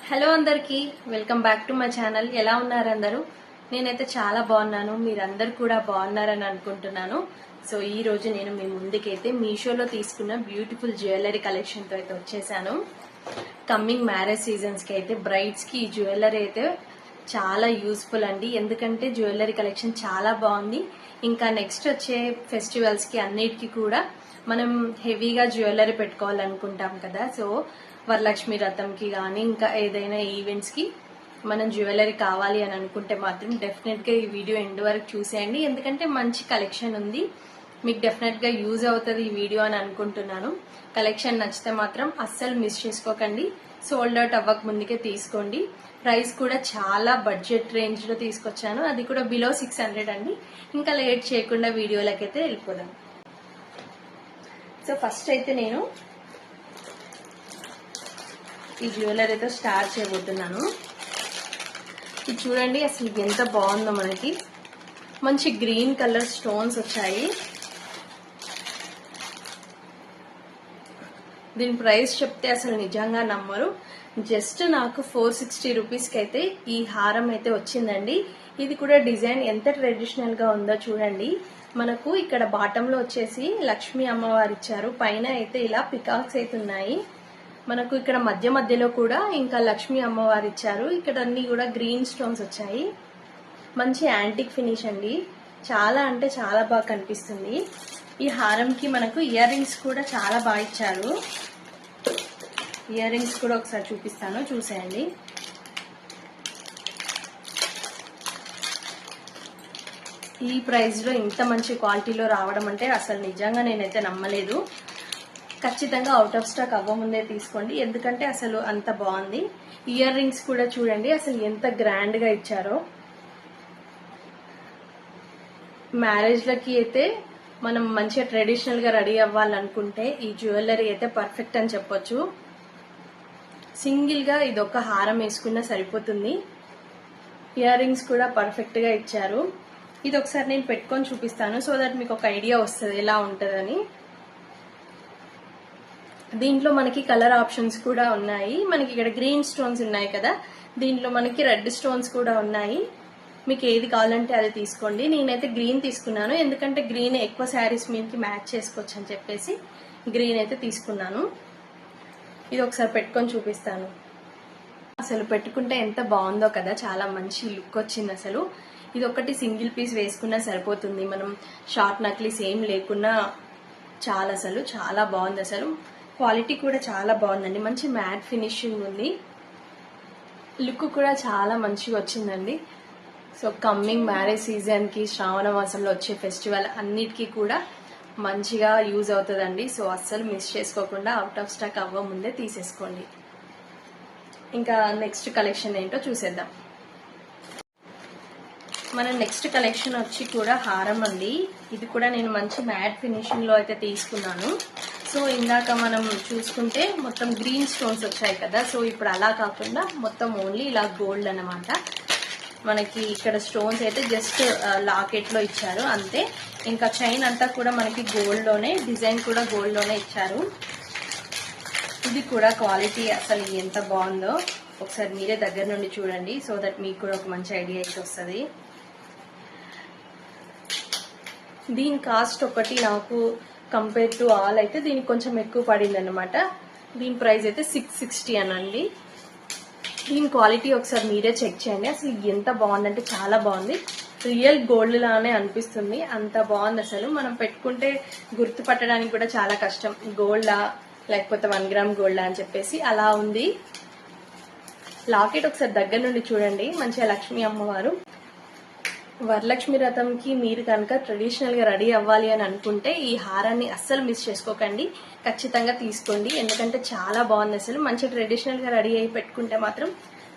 Hello అందరికీ welcome back to my channel. ఎలా ఉన్నారు అందరూ? నేనైతే చాలా బాగున్నాను. మీరందరూ కూడా బాగున్నారని అనుకుంటున్నాను. సో ఈ రోజు నేను మీ ముందుకైతే మీషోలో తీసుకున్న బ్యూటిఫుల్ జ్యువెలరీ కలెక్షన్ తో అయితే వచ్చేసాను. కమ్మింగ్ మ్యారేజ్ సీజన్స్ కి అయితే బ్రైడ్స్ కి ఈ జ్యువెలరీ అయితే చాలా యూస్ఫుల్ అండి. ఎందుకంటే జ్యువెలరీ కలెక్షన్ చాలా బాగుంది. ఇంకా నెక్స్ట్ వచ్చే ఫెస్టివల్స్ కి అన్నిటికీ కూడా మనం హెవీగా జ్యువెలరీ పెట్టుకోవాలనుకుంటాం కదా. సో వరలక్ష్మి వ్రతంకి కానీ ఇంకా ఏదైనా ఈవెంట్స్ కి మనం జ్యువెలరీ కావాలి అని అనుకుంటే మాత్రం డెఫినెట్ గా ఈ వీడియో ఎండ్ వరకు చూసేయండి. ఎందుకంటే మంచి కలెక్షన్ ఉంది, మీకు డెఫినెట్ గా యూజ్ అవుతుంది ఈ వీడియో అని అనుకుంటున్నాను. కలెక్షన్ నచ్చితే మాత్రం అస్సలు మిస్ చేసుకోకండి. సోల్డ్ అవుట్ అవ్వక ముందుకే తీసుకోండి. ప్రైస్ కూడా చాలా బడ్జెట్ రేంజ్ లో తీసుకొచ్చాను, అది కూడా బిలో 600 అండి. ఇంకా లేట్ చేయకుండా వీడియోలకైతే వెళ్ళిపోదాం. సో ఫస్ట్ అయితే నేను ఈ జ్యువెలరీతో స్టార్ట్ చేయబోతున్నాను. ఇది చూడండి అసలు ఎంత బాగుందో, మనకి మంచి గ్రీన్ కలర్ స్టోన్స్ వచ్చాయి. దీని ప్రైస్ చెప్తే అసలు నిజంగా నమ్మరు. జస్ట్ నాకు 460 రూపీస్కి అయితే ఈ హారం అయితే వచ్చిందండి. ఇది కూడా డిజైన్ ఎంత ట్రెడిషనల్ గా ఉందో చూడండి. మనకు ఇక్కడ బాటమ్ లో వచ్చేసి లక్ష్మీ అమ్మవారు ఇచ్చారు, పైన అయితే ఇలా పికాక్స్ అయితే ఉన్నాయి. మనకు ఇక్కడ మధ్య మధ్యలో కూడా ఇంకా లక్ష్మీ అమ్మవారు ఇచ్చారు. ఇక్కడ అన్ని కూడా గ్రీన్ స్టోన్స్ వచ్చాయి. మంచి యాంటిక్ ఫినిష్ అండి, చాలా అంటే చాలా బాగా కనిపిస్తుంది. ఈ హారంకి మనకు ఇయర్ రింగ్స్ కూడా చాలా బాగా ఇచ్చారు. ఇయర్ రింగ్స్ కూడా ఒకసారి చూపిస్తాను, చూసేయండి. ఈ ప్రైస్ లో ఇంత మంచి క్వాలిటీలో రావడం అంటే అసలు నిజంగా నేనైతే నమ్మలేదు. ఖచ్చితంగా అవుట్ ఆఫ్ స్టాక్ అవ్వముందే తీసుకోండి, ఎందుకంటే అసలు అంత బాగుంది. ఇయర్ రింగ్స్ కూడా చూడండి అసలు ఎంత గ్రాండ్ గా ఇచ్చారో. మ్యారేజ్ లకి అయితే మనం మంచిగా ట్రెడిషనల్ గా రెడీ అవ్వాలనుకుంటే ఈ జ్యువెలరీ అయితే పర్ఫెక్ట్ అని చెప్పొచ్చు. సింగిల్ గా ఇది ఒక హారం వేసుకున్నా సరిపోతుంది. ఇయర్ రింగ్స్ కూడా పర్ఫెక్ట్ గా ఇచ్చారు. ఇది ఒకసారి నేను పెట్టుకొని చూపిస్తాను, సో దట్ మీకు ఒక ఐడియా వస్తుంది ఎలా ఉంటుందని. దీంట్లో మనకి కలర్ ఆప్షన్స్ కూడా ఉన్నాయి. మనకి ఇక్కడ గ్రీన్ స్టోన్స్ ఉన్నాయి కదా, దీంట్లో మనకి రెడ్ స్టోన్స్ కూడా ఉన్నాయి. మీకు ఏది కావాలంటే అది తీసుకోండి. నేనైతే గ్రీన్ తీసుకున్నాను, ఎందుకంటే గ్రీన్ ఎక్కువ శారీస్ మీదకి మ్యాచ్ చేసుకోవచ్చు అని చెప్పేసి గ్రీన్ అయితే తీసుకున్నాను. ఇది ఒకసారి పెట్టుకొని చూపిస్తాను. అసలు పెట్టుకుంటే ఎంత బాగుందో కదా, చాలా మంచి లుక్ వచ్చింది. అసలు ఇది ఒకటి సింగిల్ పీస్ వేసుకున్నా సరిపోతుంది, మనం షార్ట్ నక్లీస్ ఏం లేకున్నా చాలా అసలు చాలా బాగుంది. అసలు క్వాలిటీ కూడా చాలా బాగుందండి, మంచి మ్యాట్ ఫినిషింగ్ ఉంది. లుక్ కూడా చాలా మంచిగా వచ్చిందండి. సో కమ్మింగ్ మ్యారేజ్ సీజన్ కి, శ్రావణ మాసంలో వచ్చే ఫెస్టివల్ అన్నిటికీ కూడా మంచిగా యూజ్ అవుతుందండి. సో అస్సలు మిస్ చేసుకోకుండా అవుట్ ఆఫ్ స్టాక్ అవ్వ ముందే తీసేసుకోండి. ఇంకా నెక్స్ట్ కలెక్షన్ ఏంటో చూసేద్దాం. మన నెక్స్ట్ కలెక్షన్ వచ్చి కూడా హారం అండి. ఇది కూడా నేను మంచి మ్యాట్ ఫినిషింగ్ లో అయితే తీసుకున్నాను. సో ఇందాక మనం చూసుకుంటే మొత్తం గ్రీన్ స్టోన్స్ వచ్చాయి కదా, సో ఇప్పుడు అలా కాకుండా మొత్తం ఓన్లీ ఇలా గోల్డ్ అన్నమాట. మనకి ఇక్కడ స్టోన్స్ అయితే జస్ట్ లాకెట్ లో ఇచ్చారు అంతే. ఇంకా చైన్ అంతా కూడా మనకి గోల్డ్ లోనే, డిజైన్ కూడా గోల్డ్ లోనే ఇచ్చారు. ఇది కూడా క్వాలిటీ అసలు ఎంత బాగుందో ఒకసారి మీరే దగ్గర నుండి చూడండి, సో దట్ మీకు కూడా ఒక మంచి ఐడియా అయితే వస్తుంది. దీని కాస్ట్ ఒకటి నాకు కంపేర్ టు ఆల్ అయితే దీనికి కొంచెం ఎక్కువ పడింది అనమాట. దీని ప్రైస్ అయితే 660 అనండి. దీని క్వాలిటీ ఒకసారి మీరే చెక్ చేయండి. అసలు ఎంత బాగుందంటే చాలా బాగుంది, రియల్ గోల్డ్ లానే అనిపిస్తుంది, అంత బాగుంది. అసలు మనం పెట్టుకుంటే గుర్తుపట్టడానికి కూడా చాలా కష్టం, గోల్డా లేకపోతే 1 గ్రామ్ గోల్డా అని చెప్పేసి అలా ఉంది. లాకెట్ ఒకసారి దగ్గర నుండి చూడండి, మంచిగా లక్ష్మీ అమ్మవారు. వరలక్ష్మి వ్రతంకి మీరు కనుక ట్రెడిషనల్ గా రెడీ అవ్వాలి అని అనుకుంటే ఈ హారాన్ని అస్సలు మిస్ చేసుకోకండి, ఖచ్చితంగా తీసుకోండి. ఎందుకంటే చాలా బాగుంది, అసలు మంచి ట్రెడిషనల్ గా రెడీ అయ్యి పెట్టుకుంటే మాత్రం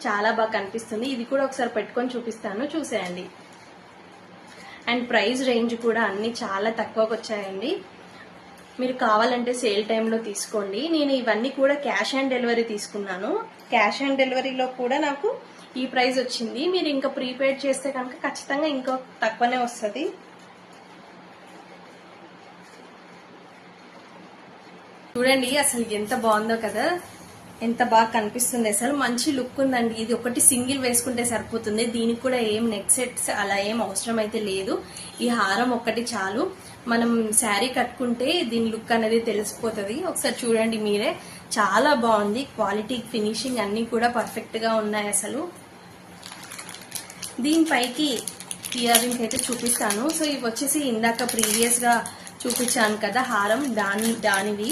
చాలా బాగా కనిపిస్తుంది. ఇది కూడా ఒకసారి పెట్టుకొని చూపిస్తాను, చూసేయండి. అండ్ ప్రైస్ రేంజ్ కూడా అన్ని చాలా తక్కువకి వచ్చాయండి. మీరు కావాలంటే సేల్ టైంలో తీసుకోండి. నేను ఇవన్నీ కూడా క్యాష్ ఆన్ డెలివరీ తీసుకున్నాను. క్యాష్ ఆన్ డెలివరీలో కూడా నాకు ఈ ప్రైస్ వచ్చింది. మీరు ఇంకా ప్రీపెయిడ్ చేస్తే కనుక ఖచ్చితంగా ఇంకో తక్కువనే వస్తుంది. చూడండి అసలు ఎంత బాగుందో కదా, ఎంత బాగా కనిపిస్తుంది, అసలు మంచి లుక్ ఉందండి. ఇది ఒకటి సింగిల్ వేసుకుంటే సరిపోతుంది, దీనికి కూడా ఏం నెక్ సెట్స్ అలా ఏం అవసరం అయితే లేదు. ఈ హారం ఒక్కటి చాలు. మనం శారీ కట్టుకుంటే దీని లుక్ అనేది తెలిసిపోతుంది. ఒకసారి చూడండి మీరే, చాలా బాగుంది. క్వాలిటీ, ఫినిషింగ్ అన్ని కూడా పర్ఫెక్ట్ గా ఉన్నాయి. అసలు దీనిపైకి ఇయర్ రింగ్స్ అయితే చూపిస్తాను. సో ఇవి వచ్చేసి ఇందాక ప్రీవియస్ గా చూపించాను కదా హారం, దానివి.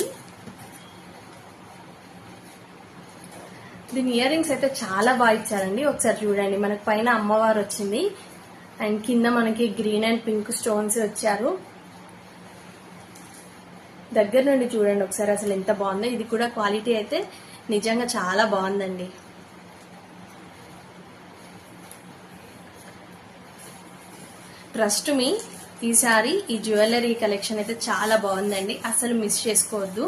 దీని ఇయర్ రింగ్స్ అయితే చాలా బాగా ఇచ్చారండి. ఒకసారి చూడండి, మనకు పైన అమ్మవారు వచ్చింది అండ్ కింద మనకి గ్రీన్ అండ్ పింక్ స్టోన్స్ వచ్చారు. దగ్గర నుండి చూడండి ఒకసారి, అసలు ఎంత బాగుందో. ఇది కూడా క్వాలిటీ అయితే నిజంగా చాలా బాగుందండి. ట్రస్ట్ మీ, ఈసారి ఈ జ్యువెలరీ కలెక్షన్ అయితే చాలా బాగుందండి, అసలు మిస్ చేసుకోవద్దు.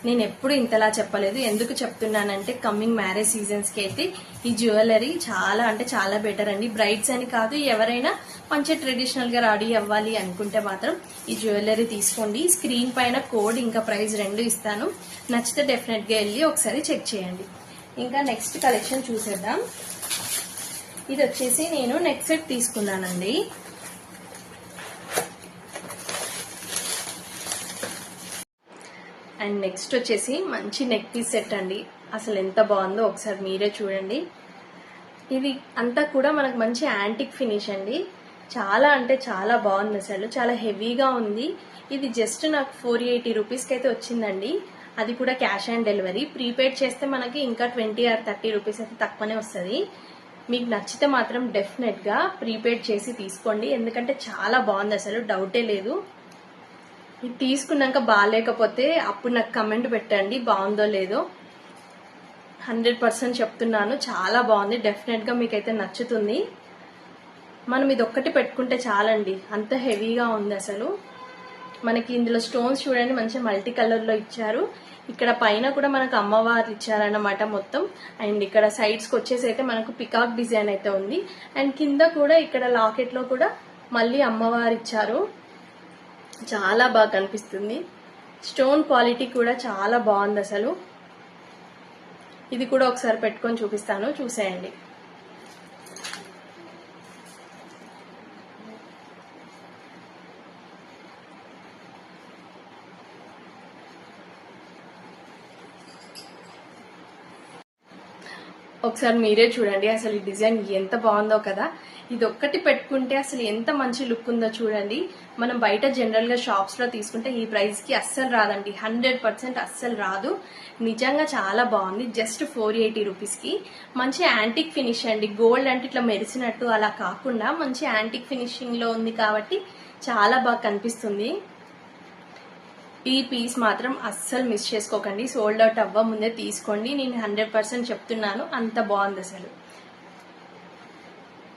నేను ఎప్పుడు ఇంతలా చెప్పలేదు. ఎందుకు చెప్తున్నానంటే కమింగ్ మ్యారేజ్ సీజన్స్ కి అయితే ఈ జ్యువెలరీ చాలా అంటే చాలా బెటర్ అండి. బ్రైడ్స్ అని కాదు, ఎవరైనా మంచి ట్రెడిషనల్ గా రెడీ అవ్వాలి అనుకుంటే మాత్రం ఈ జ్యువెలరీ తీసుకోండి. స్క్రీన్ పైన కోడ్ ఇంకా ప్రైస్ రెండు ఇస్తాను, నచ్చితే డెఫినెట్ గా వెళ్ళి ఒకసారి చెక్ చేయండి. ఇంకా నెక్స్ట్ కలెక్షన్ చూసేద్దాం. ఇది వచ్చేసి నేను నెక్ సెట్ తీసుకున్నానండి. అండ్ నెక్స్ట్ వచ్చేసి మంచి నెక్ పీస్ సెట్ అండి, అసలు ఎంత బాగుందో ఒకసారి మీరే చూడండి. ఇది అంతా కూడా మనకు మంచి యాంటిక్ ఫినిష్ అండి, చాలా అంటే చాలా బాగుంది. అసలు చాలా హెవీగా ఉంది. ఇది జస్ట్ నాకు 480 రూపీస్కి అయితే వచ్చిందండి, అది కూడా క్యాష్ ఆన్ డెలివరీ. ప్రీపెయిడ్ చేస్తే మనకి ఇంకా 20 or 30 రూపీస్ అయితే తక్కువనే వస్తుంది. మీకు నచ్చితే మాత్రం డెఫినెట్ గా ప్రీపెయిడ్ చేసి తీసుకోండి, ఎందుకంటే చాలా బాగుంది, అసలు డౌటే లేదు. ఇది తీసుకున్నాక బాగాలేకపోతే అప్పుడు నాకు కమెంట్ పెట్టండి, బాగుందో లేదో. 100% చెప్తున్నాను, చాలా బాగుంది. డెఫినెట్ గా మీకైతే నచ్చుతుంది. మనం ఇది ఒక్కటి పెట్టుకుంటే చాలండి, అంత హెవీగా ఉంది. అసలు మనకి ఇందులో స్టోన్స్ చూడండి, మంచి మల్టీ కలర్ లో ఇచ్చారు. ఇక్కడ పైన కూడా మనకు అమ్మవారు ఇచ్చారన్నమాట మొత్తం. అండ్ ఇక్కడ సైడ్స్ కి వచ్చేసి అయితే మనకు పికాక్ డిజైన్ అయితే ఉంది. అండ్ కింద కూడా ఇక్కడ లాకెట్ లో కూడా మళ్ళీ అమ్మవారు ఇచ్చారు, చాలా బాగా కనిపిస్తుంది. స్టోన్ క్వాలిటీ కూడా చాలా బాగుంది అసలు. ఇది కూడా ఒకసారి పెట్టుకొని చూపిస్తాను, చూసేయండి. ఒకసారి మీరే చూడండి, అసలు ఈ డిజైన్ ఎంత బాగుందో కదా. ఇది ఒక్కటి పెట్టుకుంటే అసలు ఎంత మంచి లుక్ ఉందో చూడండి. మనం బయట జనరల్ గా షాప్స్ లో తీసుకుంటే ఈ ప్రైస్ కి అస్సలు రాదండి, 100% అస్సలు రాదు. నిజంగా చాలా బాగుంది. జస్ట్ 480 రూపీస్ కి మంచి యాంటిక్ ఫినిష్ అండి. గోల్డ్ అంటే ఇట్లా మెరిసినట్టు అలా కాకుండా మంచి యాంటిక్ ఫినిషింగ్ లో ఉంది కాబట్టి చాలా బాగా కనిపిస్తుంది. ఈ పీస్ మాత్రం అస్సలు మిస్ చేసుకోకండి, సోల్డ్ అవుట్ అవ్వ ముందే తీసుకోండి. నేను 100% చెప్తున్నాను, అంత బాగుంది అసలు.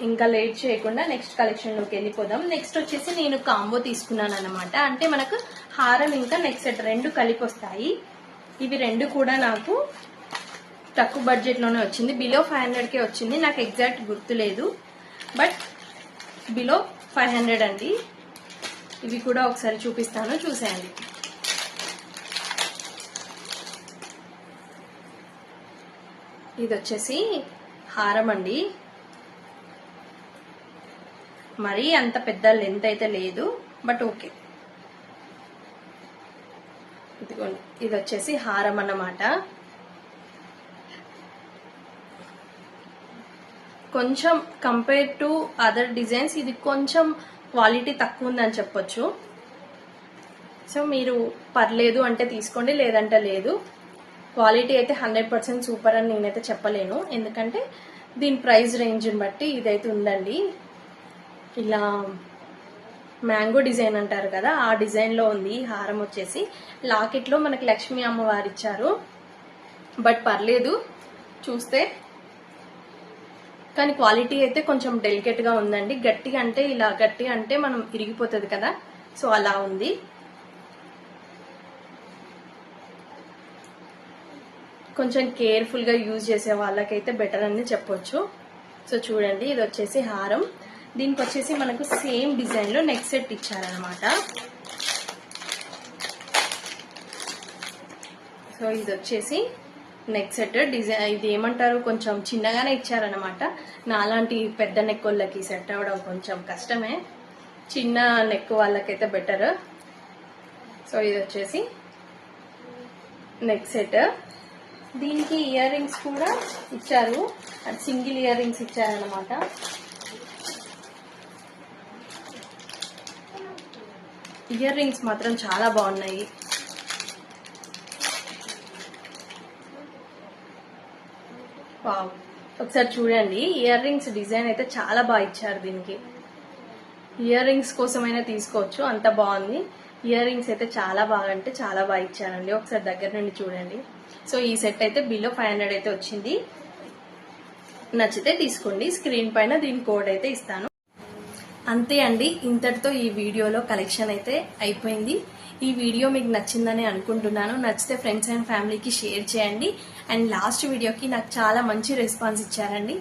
ఇంకా లేట్ చేయకుండా నెక్స్ట్ కలెక్షన్ లోకి వెళ్ళిపోదాం. నెక్స్ట్ వచ్చేసి నేను కాంబో తీసుకున్నాను అనమాట. అంటే మనకు హారం ఇంకా నెక్ సెట్ రెండు కలిపి వస్తాయి. ఇవి రెండు కూడా నాకు తక్కువ బడ్జెట్ లోనే వచ్చింది, బిలో 500కే వచ్చింది. నాకు ఎగ్జాక్ట్ గుర్తులేదు, బట్ బిలో 500 అండి. ఇవి కూడా ఒకసారి చూపిస్తాను, చూసేయండి. ఇది వచ్చేసి హారం అండి, మరీ అంత పెద్ద లెంత్ అయితే లేదు, బట్ ఓకే. ఇదిగోండి, ఇది వచ్చేసి హారం అన్నమాట. కొంచెం కంపేర్ టు అదర్ డిజైన్స్ ఇది కొంచెం క్వాలిటీ తక్కువ ఉందని చెప్పొచ్చు. సో మీరు పర్లేదు అంటే తీసుకోండి, లేదంటే లేదు. క్వాలిటీ అయితే 100% సూపర్ అని నేనైతే చెప్పలేను, ఎందుకంటే దీని ప్రైస్ రేంజ్ని బట్టి ఇదైతే ఉందండి. ఇలా మ్యాంగో డిజైన్ అంటారు కదా, ఆ డిజైన్ లో ఉంది. హారం వచ్చేసి లాకెట్ లో మనకి లక్ష్మీ అమ్మవారు ఇచ్చారు, బట్ పర్లేదు చూస్తే. కానీ క్వాలిటీ అయితే కొంచెం డెలికేట్ గా ఉందండి. గట్టిగా అంటే ఇలా గట్టి అంటే మనం ఇరిగిపోతుంది కదా, సో అలా ఉంది. కొంచెం కేర్ఫుల్ గా యూజ్ చేసే వాళ్ళకైతే బెటర్ అని చెప్పొచ్చు. సో చూడండి, ఇది వచ్చేసి హారం. దీనికి వచ్చేసి మనకు సేమ్ డిజైన్ లో నెక్ సెట్ ఇచ్చారనమాట. సో ఇది వచ్చేసి నెక్ సెట్ డిజైన్ ఇది ఏమంటారు కొంచెం చిన్నగానే ఇచ్చారనమాట. నాలాంటి పెద్ద నెక్ వాళ్ళకి సెట్ అవ్వడం కొంచెం కష్టమే, చిన్న నెక్ వాళ్ళకైతే బెటర్. సో ఇది వచ్చేసి నెక్ సెట్. దీనికి ఇయర్ రింగ్స్ కూడా ఇచ్చారు, అది సింగిల్ ఇయర్ రింగ్స్ ఇచ్చారనమాట. ఇయర్ రింగ్స్ మాత్రం చాలా బాగున్నాయి. వావ్, ఒకసారి చూడండి. ఇయర్ రింగ్స్ డిజైన్ అయితే చాలా బాగా ఇచ్చారు. దీనికి ఇయర్ రింగ్స్ కోసమైనా తీసుకోవచ్చు, అంత బాగుంది. ఇయర్ రింగ్స్ అయితే చాలా బాగా అంటే చాలా బాగా ఇచ్చారండి. ఒకసారి దగ్గర నుండి చూడండి. సో ఈ సెట్ అయితే బిలో 500 అయితే వచ్చింది. నచ్చితే తీసుకోండి. స్క్రీన్ పైన దీని కోడ్ అయితే ఇస్తాను. అంతే అండి, ఇంతటితో ఈ వీడియోలో కలెక్షన్ అయితే అయిపోయింది. ఈ వీడియో మీకు నచ్చిందని అనుకుంటున్నాను. నచ్చితే ఫ్రెండ్స్ అండ్ ఫ్యామిలీకి షేర్ చేయండి. అండ్ లాస్ట్ వీడియోకి నాకు చాలా మంచి రెస్పాన్స్ ఇచ్చారండి.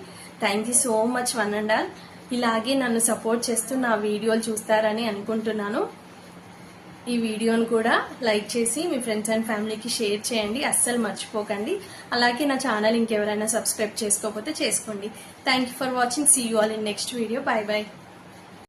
Thank you so much one and all. ఇలాగే నన్ను సపోర్ట్ చేస్తూ నా వీడియోలు చూస్తారని అనుకుంటున్నాను. ఈ వీడియోను కూడా లైక్ చేసి మీ ఫ్రెండ్స్ అండ్ ఫ్యామిలీకి షేర్ చేయండి, అస్సలు మర్చిపోకండి. అలాగే నా ఛానల్ ఇంకెవరైనా సబ్స్క్రైబ్ చేసుకోకపోతే చేసుకోండి. Thank you for watching. See you all in next video. Bye by.